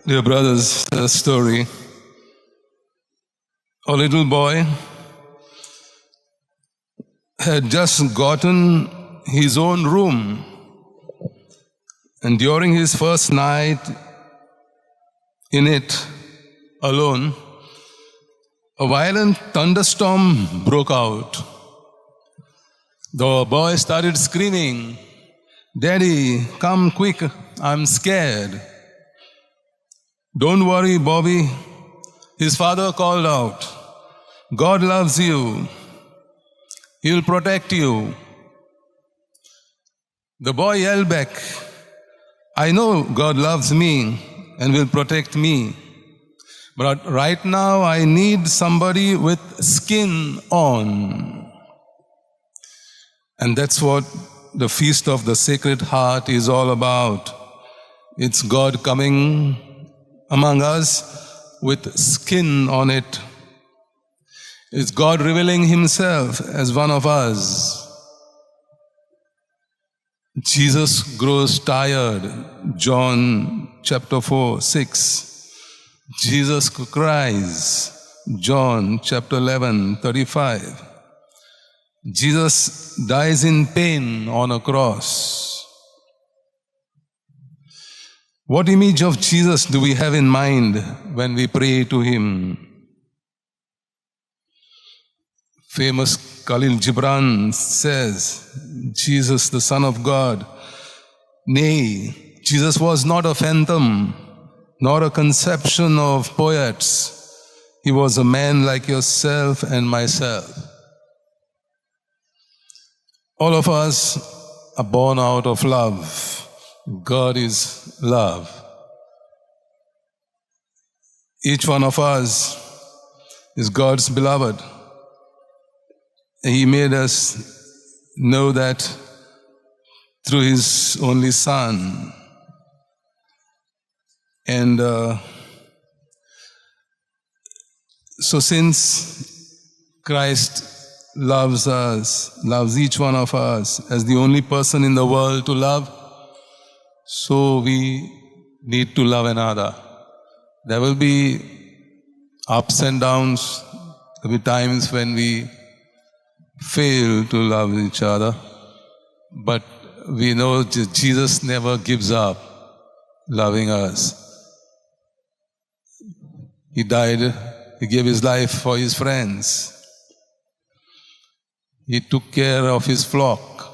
Dear brothers, a story. A little boy had just gotten his own room, and during his first night in it alone, a violent thunderstorm broke out. The boy started screaming, "Daddy, come quick, I'm scared." "Don't worry, Bobby," his father called out. "God loves you. He'll protect you." The boy yelled back, "I know God loves me and will protect me. But right now I need somebody with skin on." And that's what the Feast of the Sacred Heart is all about. It's God coming among us with skin on it. It's God revealing Himself as one of us. Jesus grows tired. John chapter 4, 6. Jesus cries. John chapter 11, 35. Jesus dies in pain on a cross. What image of Jesus do we have in mind when we pray to Him? Famous Khalil Gibran says, Jesus, the Son of God. Nay, Jesus was not a phantom, nor a conception of poets. He was a man like yourself and myself. All of us are born out of love. God is love. Each one of us is God's beloved. He made us know that through His only Son. And so since Christ loves us, loves each one of us as the only person in the world to love, so we need to love another. There will be ups and downs. There will be times when we fail to love each other. But we know Jesus never gives up loving us. He died, He gave His life for His friends. He took care of His flock.